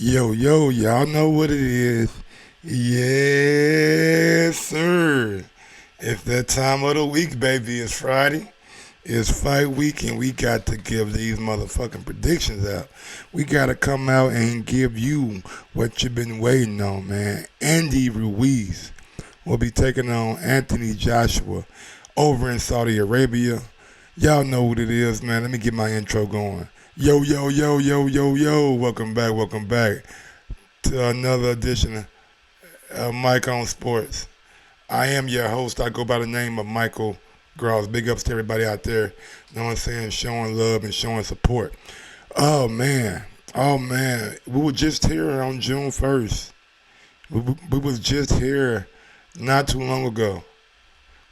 Yo, y'all know what it is. Yes, sir. It's that time of the week, baby. It's Friday. It's fight week, and we got to give these motherfucking predictions out. We got to come out and give you what you've been waiting on, man. Andy Ruiz will be taking on Anthony Joshua over in Saudi Arabia. Y'all know what it is, man. Let me get my intro going. Yo. Welcome back to another edition of Mike on Sports. I am your host. I go by the name of Michael Gross. Big ups to everybody out there, you know what I'm saying, showing love and showing support. Oh, man. Oh, man. We were just here on June 1st. We was just here not too long ago.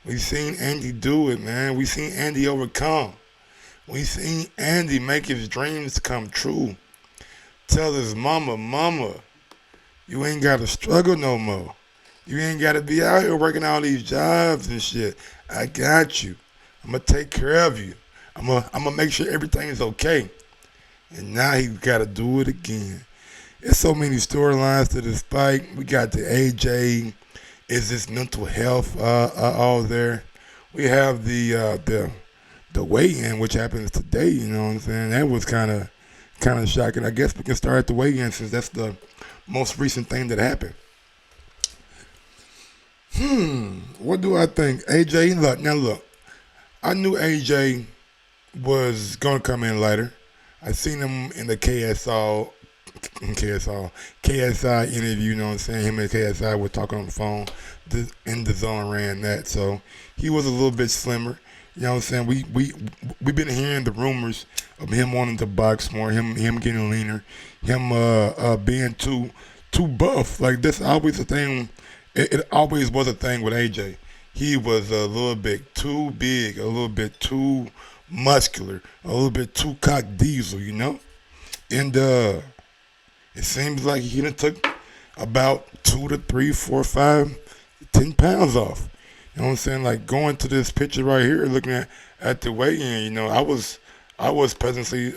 We seen Andy do it, man. We seen Andy overcome. We seen Andy make his dreams come true. Tell his mama, you ain't gotta struggle no more. You ain't gotta be out here working all these jobs and shit. I got you. I'm gonna take care of you. I'm gonna make sure everything is okay. And now he gotta do it again. There's so many storylines to this fight. We got the AJ. Is this mental health all there? We have the weigh-in, which happens today. You know what I'm saying? That was kind of shocking. I guess we can start at the weigh-in since that's the most recent thing that happened. What do I think? AJ, look. I knew AJ was gonna come in later. I seen him in the KSI interview. You know what I'm saying? Him and KSI were talking on the phone. And DAZN ran that, so he was a little bit slimmer. You know what I'm saying? We've been hearing the rumors of him wanting to box more, him getting leaner, him being too buff. Like that's always a thing. It always was a thing with AJ. He was a little bit too big, a little bit too muscular, a little bit too cock diesel, you know. And it seems like he done took about 2 to 3, 4, 5, 10 pounds off. You know what I'm saying? Like going to this picture right here, looking at the weigh-in, you know, I was pleasantly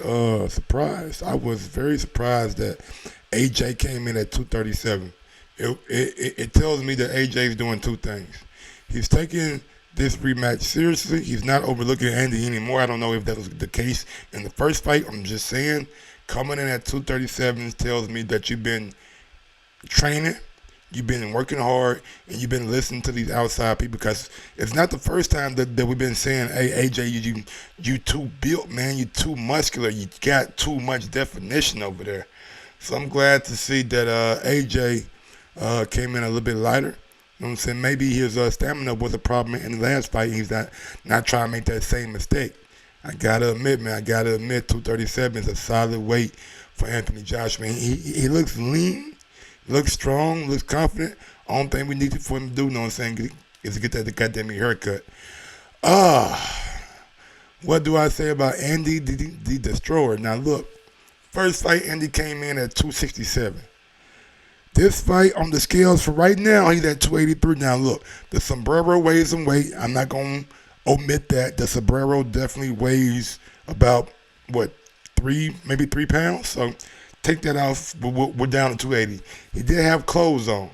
surprised. I was very surprised that AJ came in at 237. It tells me that AJ is doing two things. He's taking this rematch seriously. He's not overlooking Andy anymore. I don't know if that was the case in the first fight. I'm just saying, coming in at 237 tells me that you've been training, you've been working hard, and you've been listening to these outside people because it's not the first time that we've been saying, hey, AJ, you too built, man. You too muscular. You got too much definition over there. So I'm glad to see that AJ came in a little bit lighter. You know what I'm saying? Maybe his stamina was a problem in the last fight. He's not trying to make that same mistake. I gotta admit, 237 is a solid weight for Anthony Joshua. He looks lean, looks strong, looks confident. Only thing we need for him to do, you know what I'm saying, is to get that goddamn haircut. What do I say about Andy the Destroyer? Now look, first fight Andy came in at 267. This fight on the scales for right now, he's at 283. Now look, the sombrero weighs some weight. I'm not gonna omit that. The sombrero definitely weighs about what, maybe 3 pounds. So take that off. We're down to 280. He did have clothes on.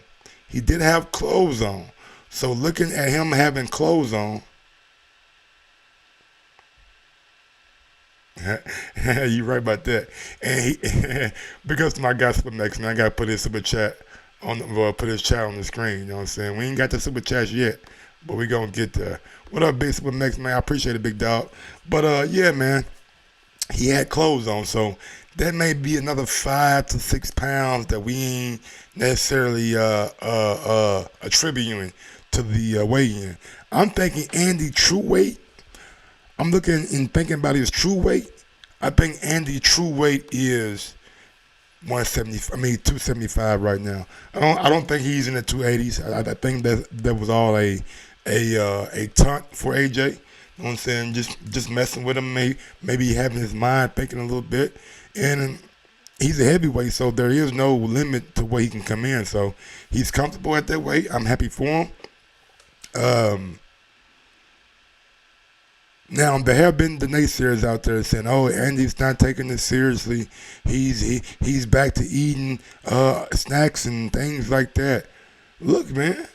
So looking at him having clothes on, you right about that. And he, because to my guy Super Max, man, I gotta put his super chat put his chat on the screen. You know what I'm saying? We ain't got the super chat yet, but we gonna get there. What up, big Super Max, man? I appreciate it, big dog. But yeah, man, he had clothes on, so that may be another 5 to 6 pounds that we ain't necessarily attributing to the weigh-in. I'm thinking Andy true weight. I'm looking and thinking about his true weight. I think Andy true weight is 275 right now. I don't think he's in the 280s. I think that was all a taunt for AJ. You know what I'm saying? Just messing with him, maybe having his mind thinking a little bit. And he's a heavyweight, so there is no limit to where he can come in. So he's comfortable at that weight. I'm happy for him. Now there have been the naysayers out there saying, "Oh, Andy's not taking this seriously. He's back to eating snacks and things like that." Look, man,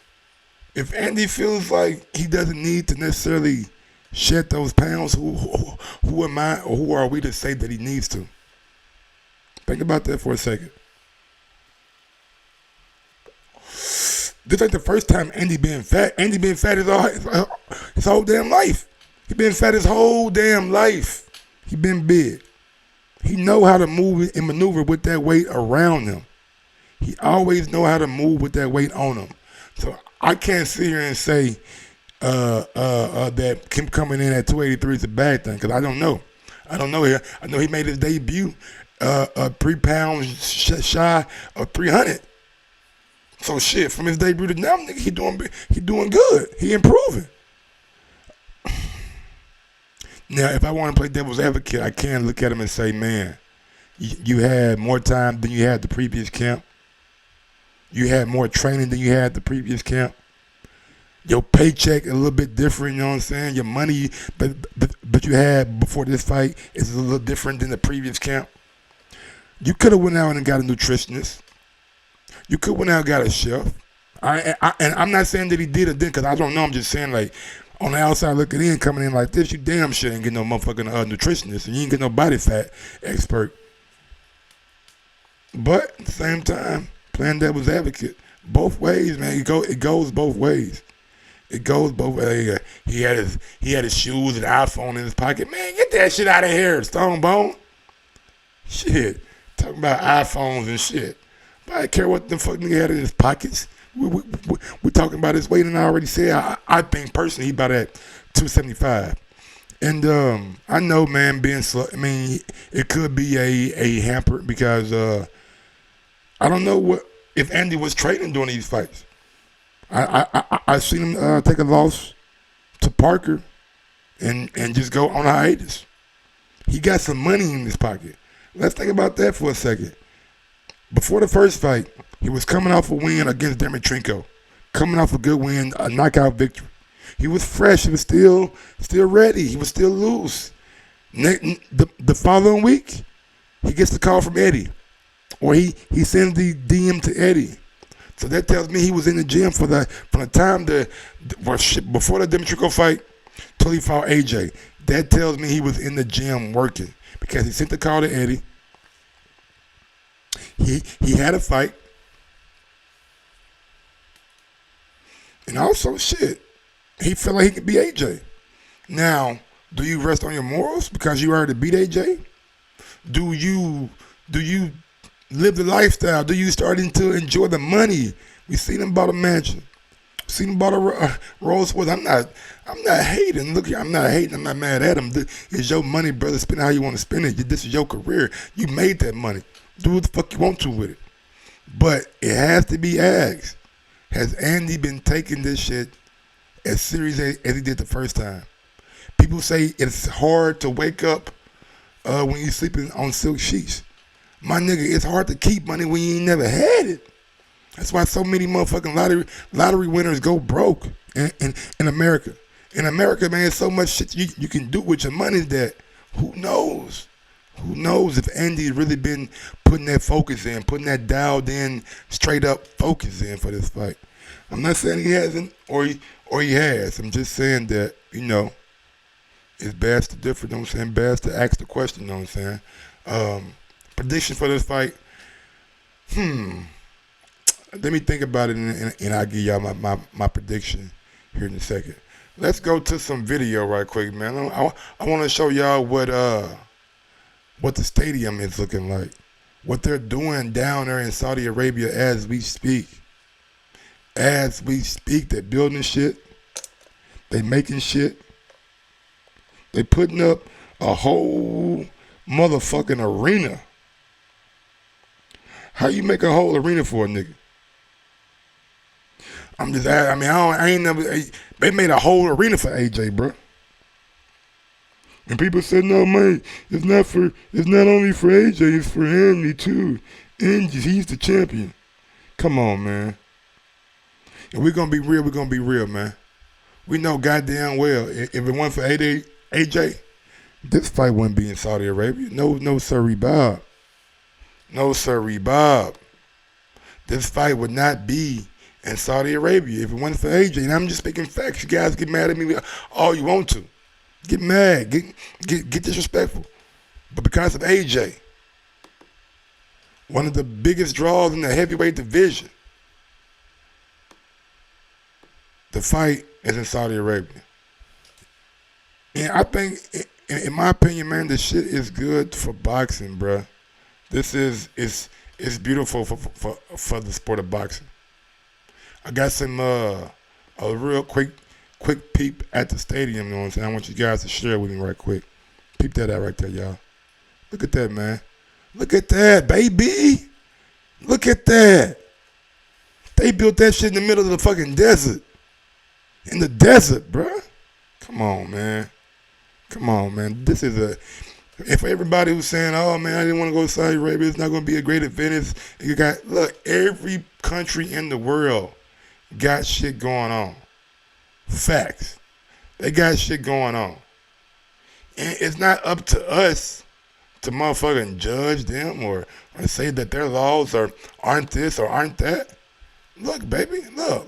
if Andy feels like he doesn't need to necessarily shed those pounds, who am I or who are we to say that he needs to? Think about that for a second. This ain't the first time Andy been fat. Andy been fat his whole damn life. He been fat his whole damn life. He been big. He know how to move and maneuver with that weight around him. He always know how to move with that weight on him. So I can't sit here and say that him coming in at 283 is a bad thing, because I don't know. I don't know. I know he made his debut 3 pounds shy of 300. So shit, from his debut to now, nigga, he doing good. He improving. Now, if I want to play devil's advocate, I can look at him and say, man, you had more time than you had the previous camp. You had more training than you had the previous camp. Your paycheck a little bit different, you know what I'm saying? Your money that you had before this fight is a little different than the previous camp. You could have went out and got a nutritionist. You could went out and got a chef. And I'm not saying that he did or didn't, because I don't know. I'm just saying, like, on the outside looking in, coming in like this, you damn sure ain't get no motherfucking nutritionist, and you ain't get no body fat expert. But at the same time, playing devil's advocate, both ways, man. It goes both ways. It goes both ways. He had his shoes and iPhone in his pocket. Man, get that shit out of here, Stone Bone. Shit, talking about iPhones and shit. But I don't care what the fuck nigga had in his pockets. We're talking about his weight, and I already said I think personally he about at 275. And I know, man, being slow, I mean, it could be a hamper, because I don't know what if Andy was trading during these fights. I seen him take a loss to Parker and just go on a hiatus. He got some money in his pocket. Let's think about that for a second. Before the first fight, he was coming off a win against Demetrenko, coming off a good win, a knockout victory. He was fresh. He was still ready. He was still loose. The following week, he gets the call from Eddie, or he sends the DM to Eddie. So that tells me he was in the gym from the time before the Demetrenko fight till he fought AJ. That tells me he was in the gym working, because he sent the call to Eddie. He had a fight. And also, shit, he felt like he could beat AJ. Now, do you rest on your morals because you already beat AJ? Do you live the lifestyle? Do you starting to enjoy the money? We seen him bought a mansion. Seen him bought a Rolls Royce. I'm not hating. Look, I'm not hating. I'm not mad at him. It's your money, brother. Spend it how you want to spend it. This is your career. You made that money. Do what the fuck you want to with it. But it has to be asked. Has Andy been taking this shit as serious as he did the first time? People say it's hard to wake up when you're sleeping on silk sheets. My nigga, it's hard to keep money when you ain't never had it. That's why so many motherfucking lottery winners go broke in America. In America, man, so much shit you can do with your money that who knows? Who knows if Andy's really been putting that focus in, putting that dialed in, straight up focus in for this fight. I'm not saying he hasn't or he has. I'm just saying that, you know, it's best to differ, you know what I'm saying? Best to ask the question, you know what I'm saying? Prediction for this fight. Let me think about it and I'll give y'all my prediction here in a second. Let's go to some video right quick, man. I want to show y'all what the stadium is looking like, what they're doing down there in Saudi Arabia as we speak. As we speak, they're building shit. They making shit. They putting up a whole motherfucking arena. How you make a whole arena for a nigga? I'm just, I mean, I ain't never, they made a whole arena for AJ, bro. And people said, no, man, it's not only for AJ, it's for Andy too. Andy, he's the champion. Come on, man. If we're gonna be real, man. We know goddamn well, if it wasn't for AJ, this fight wouldn't be in Saudi Arabia. No, sirree, Bob. No, sirree, Bob. This fight would not be in Saudi Arabia if it wasn't for AJ. And I'm just speaking facts. You guys get mad at me all you want to. Get mad. Get disrespectful. But because of AJ, one of the biggest draws in the heavyweight division, the fight is in Saudi Arabia. And I think, in my opinion, man, this shit is good for boxing, bruh. This is it's beautiful for the sport of boxing. I got some a real quick peep at the stadium, you know what I'm saying? I want you guys to share with me right quick. Peep that out right there, y'all. Look at that, man. Look at that, baby. Look at that. They built that shit in the middle of the fucking desert. In the desert, bruh. Come on, man. Come on, man. This is and for everybody who's saying, oh, man, I didn't want to go to Saudi Arabia, it's not going to be a great event. Look, every country in the world got shit going on. Facts. They got shit going on. And it's not up to us to motherfucking judge them or say that their laws aren't this or aren't that. Look, baby, look.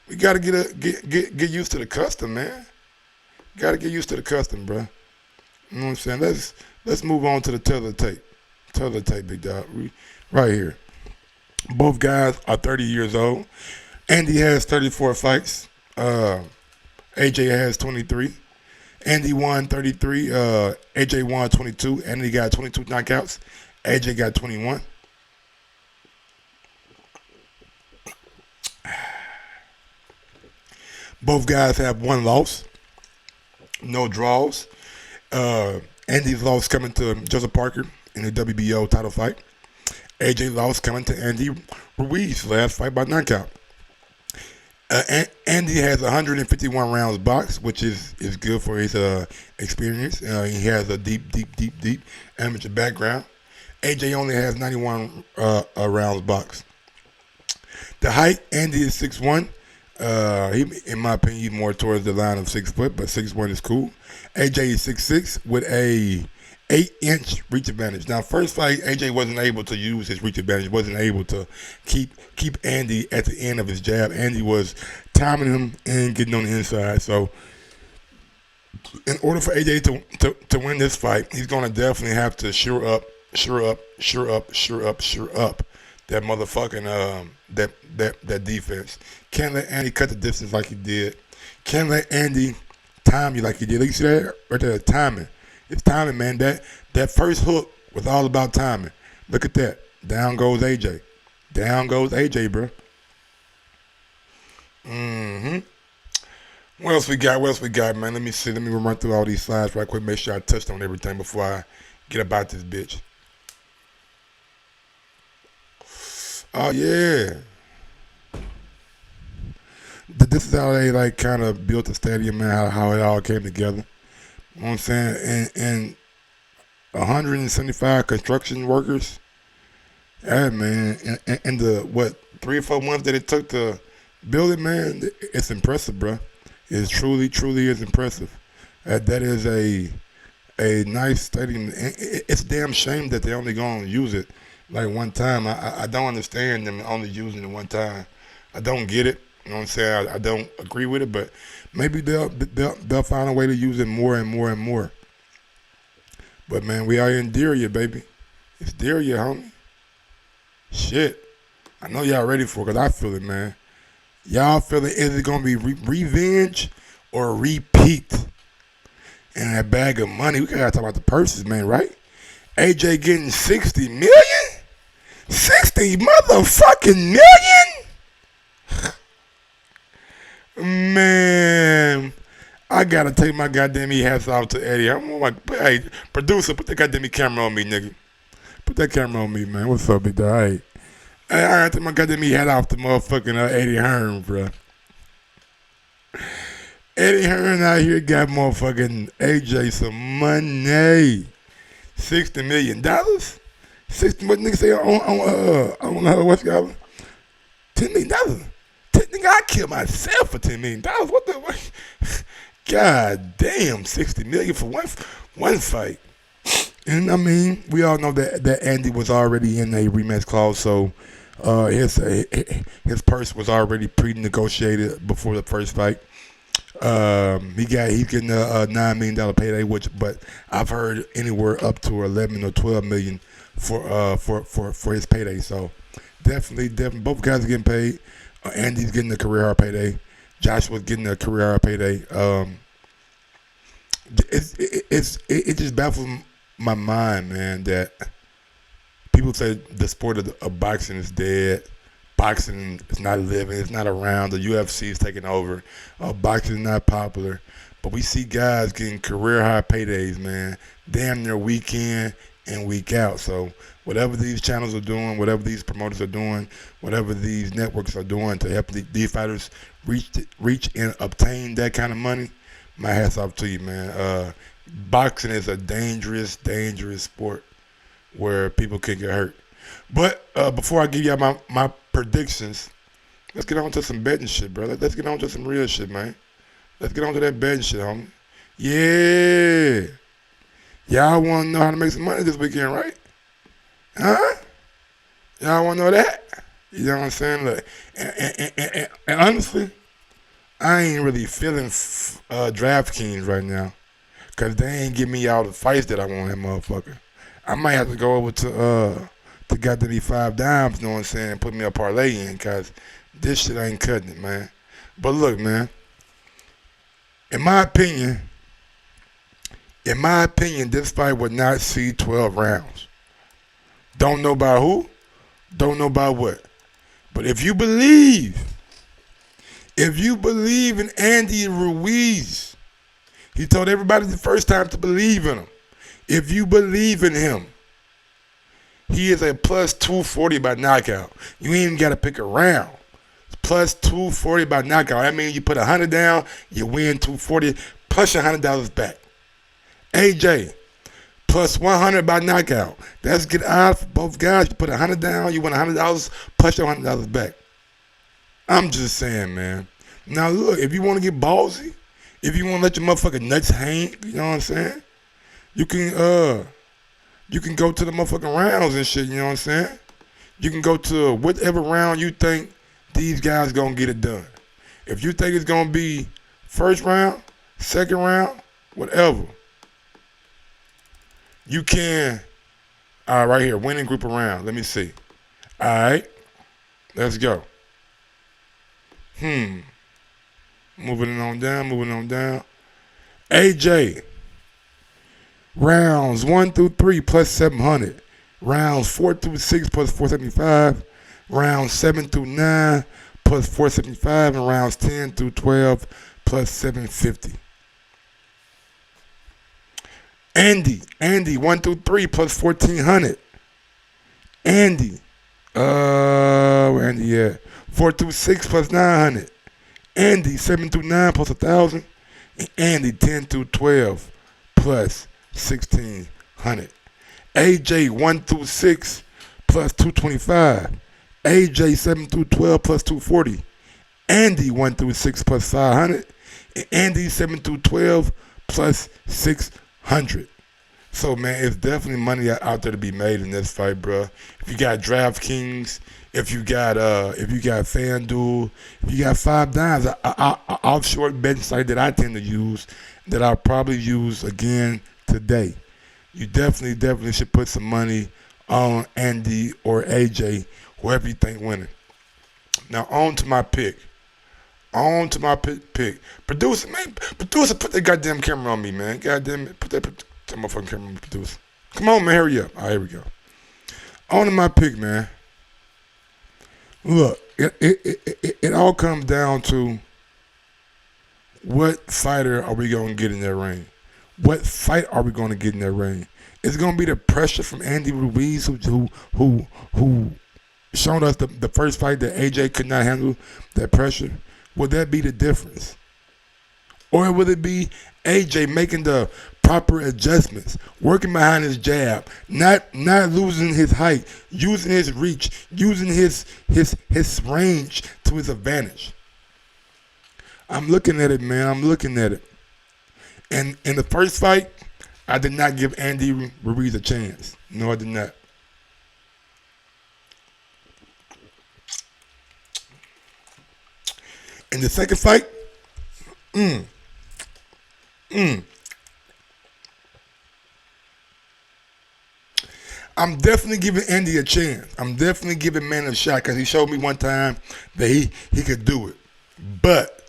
We gotta get used to the custom, man. Gotta get used to the custom, bro. You know what I'm saying? Let's move on to the tape. Tape, big dog. Right here. Both guys are 30 years old. Andy has 34 fights. AJ has 23. Andy won 33. AJ won 22. Andy got 22 knockouts. AJ got 21. Both guys have one loss. No draws. Andy's loss coming to Joseph Parker in the WBO title fight. AJ loss coming to Andy Ruiz last fight by knockout. Andy has 151 rounds boxed, which is good for his experience. He has a deep amateur background. AJ only has 91 rounds boxed. The height, Andy is 6'1". He, in my opinion, he's more towards the line of 6 foot, but 6'1" is cool. AJ is 6'6" with a 8-inch reach advantage. Now, first fight, AJ wasn't able to use his reach advantage, wasn't able to keep Andy at the end of his jab. Andy was timing him and getting on the inside. So, in order for AJ to win this fight, he's going to definitely have to sure up that motherfucking that defense. Can't let Andy cut the distance like he did. Can't let Andy time you like he did. Look, you see that right there? Timing. It's timing, man. That first hook was all about timing. Look at that. Down goes AJ. Down goes AJ, bro. What else we got, man? Let me see. Let me run through all these slides right quick. Make sure I touched on everything before I get about this bitch. Oh, yeah. This is how they, kind of built the stadium, man, how it all came together. You know what I'm saying? And 175 construction workers. Yeah, man. And the, 3 or 4 months that it took to build it, man, it's impressive, bro. It truly is impressive. That is a nice stadium. It's a damn shame that they only going to use it one time. I don't understand them only using it one time. I don't get it. You know what I'm saying? I don't agree with it, but maybe they'll find a way to use it more and more and more. But, man, we are in Diriyah, baby. It's Diriyah, homie. Shit. I know y'all ready for it because I feel it, man. Y'all feel it. Is it going to be revenge or repeat? And that bag of money, we got to talk about the purses, man, right? AJ getting 60 million? 60 motherfucking million? Man, I gotta take my goddamn hats off to Eddie. I'm like, hey, producer, put that goddamn camera on me, nigga. Put that camera on me, man. What's up, big dog? Hey, I gotta take my goddamn hat off to motherfucking Eddie Hearn, bro. Eddie Hearn out here got motherfucking AJ some money. $60 million? 60, what nigga say on what's called? $10 million. Nigga, I killed myself for $10 million. What the? God damn, 60 million for one fight. And I mean, we all know that Andy was already in a rematch clause, so his purse was already pre-negotiated before the first fight. He's getting a $9 million payday, but I've heard anywhere up to 11 or 12 million for his payday. So definitely, both guys are getting paid. Andy's getting a career high payday. Joshua's getting a career high payday. It just baffles my mind, man, that people say the sport of boxing is dead. Boxing is not living. It's not around. The UFC is taking over. Boxing is not popular. But we see guys getting career high paydays, man, damn near week in and week out. So whatever these channels are doing, whatever these promoters are doing, whatever these networks are doing to help these fighters reach and obtain that kind of money, my hat's off to you, man. Boxing is a dangerous sport where people can get hurt. But before I give y'all my predictions, let's get on to some betting shit, brother. Let's get on to some real shit, man. Let's get on to that betting shit, homie. Yeah. Y'all want to know how to make some money this weekend, right? Huh? Y'all want to know that? You know what I'm saying? Look, and honestly, I ain't really feeling DraftKings right now, because they ain't give me all the fights that I want that motherfucker. I might have to go over to goddamn $5, you know what I'm saying, and put me a parlay in, because this shit ain't cutting it, man. But look, man, in my opinion, this fight would not see 12 rounds. Don't know about who, don't know about what. But if you believe in Andy Ruiz, he told everybody the first time to believe in him. If you believe in him, he is a plus 240 by knockout. You ain't even got to pick a round. Plus 240 by knockout. That means you put 100 down, you win 240 plus your $100 back. AJ, plus 100 by knockout. That's good odds for both guys. You put 100 down, you win $100 plus your $100 back. I'm just saying, man. Now look, if you want to get ballsy, if you want to let your motherfucking nuts hang, you know what I'm saying? You can go to the motherfucking rounds and shit, you know what I'm saying? You can go to whatever round you think these guys gonna get it done. If you think it's gonna be first round, second round, whatever, you can. All right, right here, winning group of round. Let me see. All right, let's go. Moving on down. AJ, rounds 1 through 3 plus 700. Rounds 4 through 6 plus 475. Rounds 7 through 9 plus 475. And rounds 10 through 12 plus 750. Andy 1 through 3 plus 1400. Andy, where Andy at? 4 through 6 plus 900. Andy 7 through 9 plus 1,000. And Andy 10 through 12 plus 1,600. AJ 1 through 6 plus 225. AJ 7 through 12 plus 240. Andy 1 through 6 plus 500. And Andy 7 through 12 plus 600. So, man, it's definitely money out there to be made in this fight, bro. If you got DraftKings, if you got FanDuel, if you got 5 dimes, offshore betting site that I tend to use, that I'll probably use again today. You definitely should put some money on Andy or AJ, whoever you think winning. Now, on to my pick. Producer, put that goddamn camera on me, man. Goddamn it, put that motherfucking camera on me, producer. Come on, man, hurry up. All right, here we go. On to my pick, man. Look, it all comes down to what fighter are we going to get in that ring? What fight are we going to get in that ring? Is it going to be the pressure from Andy Ruiz, who showed us the first fight that AJ could not handle that pressure? Would that be the difference? Or would it be AJ making the proper adjustments, working behind his jab, not losing his height, using his reach, using his range to his advantage? I'm looking at it, man. I'm looking at it. And in the first fight, I did not give Andy Ruiz a chance. No, I did not. In the second fight, mm, mm, I'm definitely giving Andy a chance. I'm definitely giving man a shot because he showed me one time that he could do it. But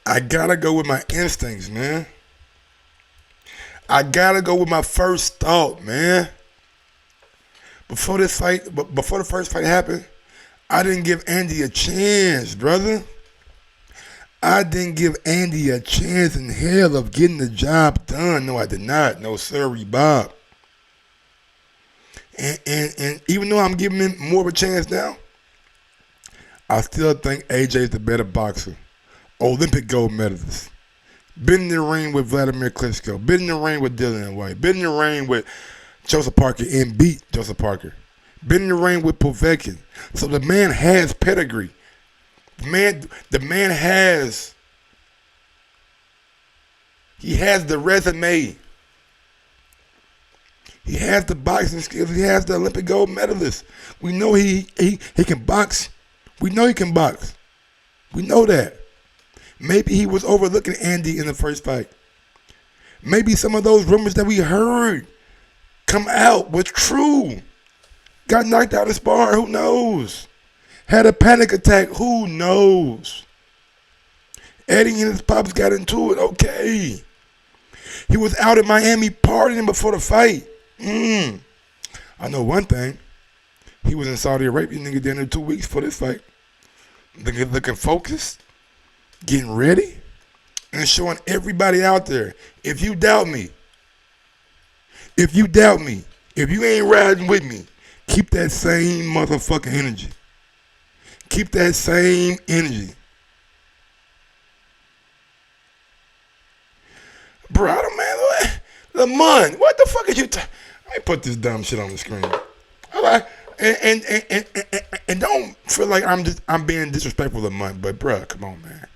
I gotta go with my instincts, man. I gotta go with my first thought, man. Before this fight, before the first fight happened, I didn't give Andy a chance, brother. I didn't give Andy a chance in hell of getting the job done. No, I did not. No, sorry, Bob. And even though I'm giving him more of a chance now, I still think AJ is the better boxer. Olympic gold medalist. Been in the ring with Vladimir Klitschko. Been in the ring with Dillian White. Been in the ring with Joseph Parker and beat Joseph Parker. Been in the ring with Povetkin. So the man has pedigree. The man has, he has the resume. He has the boxing skills. He has the Olympic gold medalist. We know he can box. We know he can box. We know that. Maybe he was overlooking Andy in the first fight. Maybe some of those rumors that we heard come out was true. Got knocked out of spar, who knows? Had a panic attack, who knows? Eddie and his pops got into it, okay. He was out in Miami partying before the fight. I know one thing. He was in Saudi Arabia, nigga, down there 2 weeks for this fight. Looking focused, getting ready, and showing everybody out there, if you doubt me, if you ain't riding with me, keep that same motherfucking energy. Keep that same energy. Bro, I don't, man, Lamont, what the fuck is you Let me put this dumb shit on the screen. All right. And don't feel like I'm being disrespectful to Lamont, but bruh, come on, man.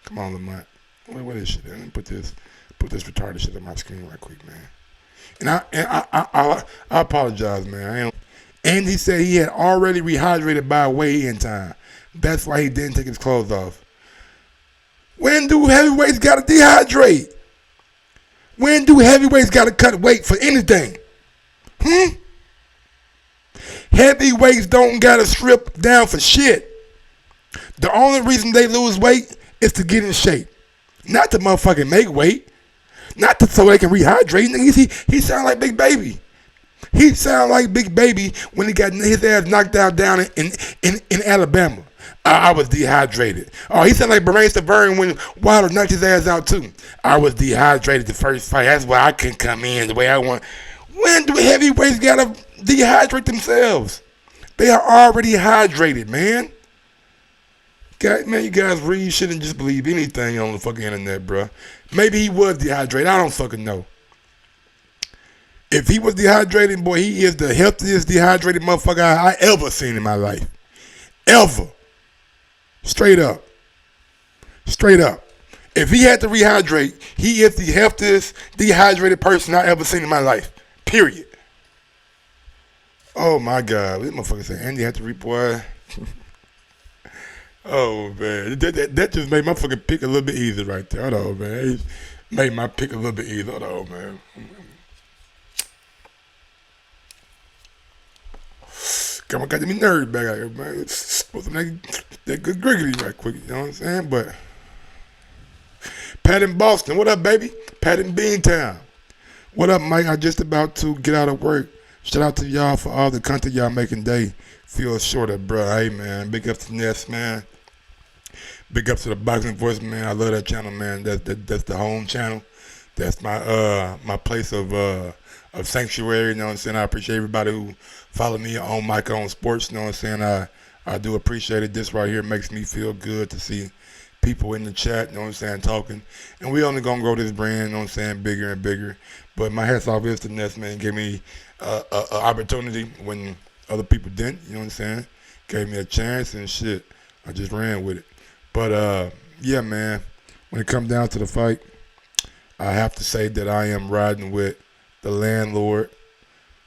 Come on, Lamont. What is shit? Let me put this retarded shit on my screen right quick, man. And I apologize, man. And he said he had already rehydrated by weigh-in time. That's why he didn't take his clothes off. When do heavyweights gotta dehydrate? When do heavyweights gotta cut weight for anything? Heavyweights don't gotta strip down for shit. The only reason they lose weight is to get in shape. Not to motherfucking make weight. Not so they can rehydrate. He sound like Big Baby. He sound like Big Baby when he got his ass knocked out down in Alabama. I was dehydrated. Oh, he sound like Barack Stavern when Wilder knocked his ass out too. I was dehydrated the first fight. That's why I couldn't come in the way I want. When do heavyweights gotta dehydrate themselves? They are already hydrated, man. Man, you guys read shit and just believe anything on the fucking internet, bro. Maybe he was dehydrated. I don't fucking know. If he was dehydrated, boy, he is the healthiest dehydrated motherfucker I ever seen in my life. Ever. Straight up. Straight up. If he had to rehydrate, he is the healthiest dehydrated person I ever seen in my life. Period. Oh my God. This motherfucker said Andy had to boy. Oh man. That just made my fucking pick a little bit easier right there. Hold on, man. It made my pick a little bit easier. Hold on, man. Got me nervous back out here, man. It's supposed to make that good griggity right quick, you know what I'm saying? But Pat in Boston, what up, baby? Pat in Beantown. What up, Mike? I just about to get out of work. Shout out to y'all for all the content y'all making day. Feel shorter, bro. Hey, man. Big up to Ness, man. Big up to the Boxing Voice, man. I love that channel, man. That's the home channel. That's my place of sanctuary, you know what I'm saying? I appreciate everybody who follow me on Mike on Sports, you know what I'm saying? I do appreciate it. This right here makes me feel good to see people in the chat, you know what I'm saying, talking. And we only gonna grow this brand, you know what I'm saying, bigger and bigger. But my hats off is to Ness, man. Gave me an opportunity when other people didn't, you know what I'm saying? Gave me a chance and shit. I just ran with it. But yeah, man. when it comes down to the fight, I have to say that I am riding with the landlord,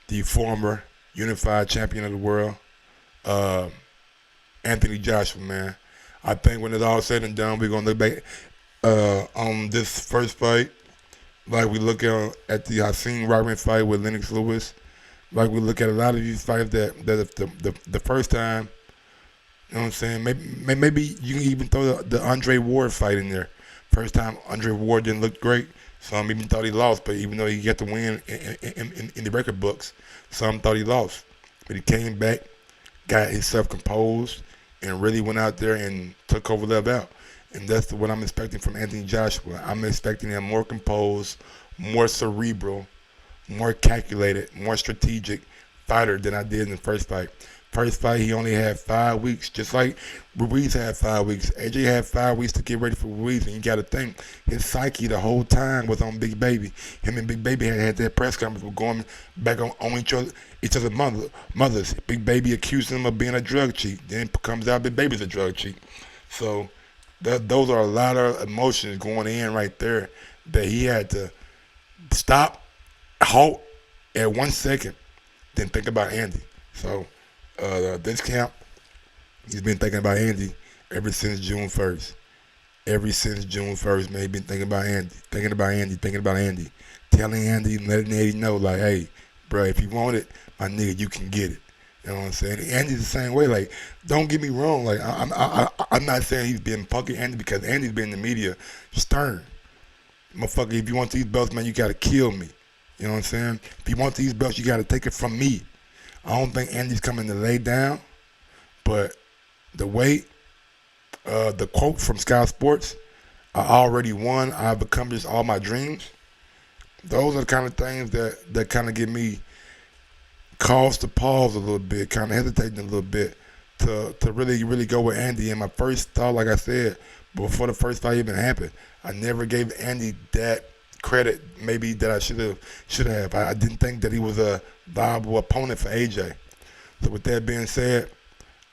the former unified champion of the world, uh, Anthony Joshua, man. I think when it's all said and done, we're going to look back on this first fight like we look at the Hakeem Rockman fight with Lennox Lewis, like we look at a lot of these fights that the first time, you know what I'm saying? Maybe you can even throw the Andre Ward fight in there. First time Andre Ward didn't look great. Some even thought he lost, but even though he got the win in the record books, some thought he lost. But he came back, got himself composed, and really went out there and took over that bout. And that's what I'm expecting from Anthony Joshua. I'm expecting him more composed, more cerebral, more calculated, more strategic fighter than I did in the first fight. First fight, he only had 5 weeks, just like Ruiz had 5 weeks. AJ had 5 weeks to get ready for Ruiz, and you got to think, his psyche the whole time was on Big Baby. Him and Big Baby had that press conference, were going back on each other's mothers. Big Baby accused him of being a drug cheat. Then it comes out Big Baby's a drug cheat. So those are a lot of emotions going in right there that he had to stop, halt at 1 second, then think about Andy. So this camp, he's been thinking about Andy ever since June 1st. Ever since June 1st, man, he's been thinking about Andy. Telling Andy and letting Andy know, like, hey, bro, if you want it, my nigga, you can get it. You know what I'm saying? Andy's the same way. Like, don't get me wrong. Like, I'm not saying he's being punky Andy, because Andy's been in the media stern. Motherfucker, if you want these belts, man, you got to kill me. You know what I'm saying? If you want these belts, you got to take it from me. I don't think Andy's coming to lay down, but the weight, the quote from Sky Sports, I already won, I've accomplished all my dreams. Those are the kind of things that kind of give me cause to pause a little bit, kind of hesitating a little bit to really go with Andy. And my first thought, like I said, before the first fight even happened, I never gave Andy that credit maybe that I should have. I didn't think that he was a viable opponent for AJ. So with that being said,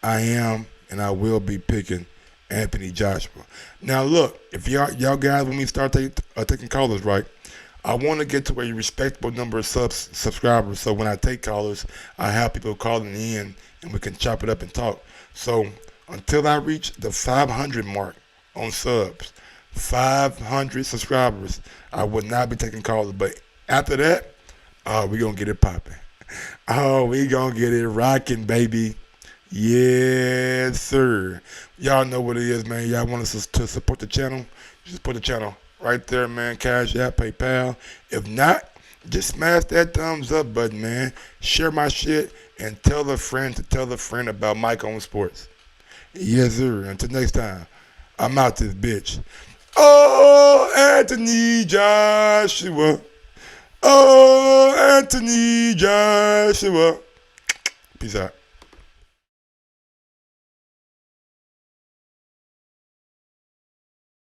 I am and I will be picking Anthony Joshua. Now look, if y'all guys, when we start taking callers, right, I want to get to a respectable number of subscribers. So when I take callers, I have people calling in and we can chop it up and talk. So until I reach the 500 mark on subs, 500 subscribers, I would not be taking callers. But after that, we going to get it popping. We going to get it rocking, baby. Yes, sir. Y'all know what it is, man. Y'all want us to support the channel? Just put the channel right there, man. Cash App, PayPal. If not, just smash that thumbs up button, man. Share my shit and tell a friend to tell a friend about Mike on Sports. Yes, sir. Until next time, I'm out this bitch. Oh, Anthony Joshua. Oh, Anthony Joshua. Peace out.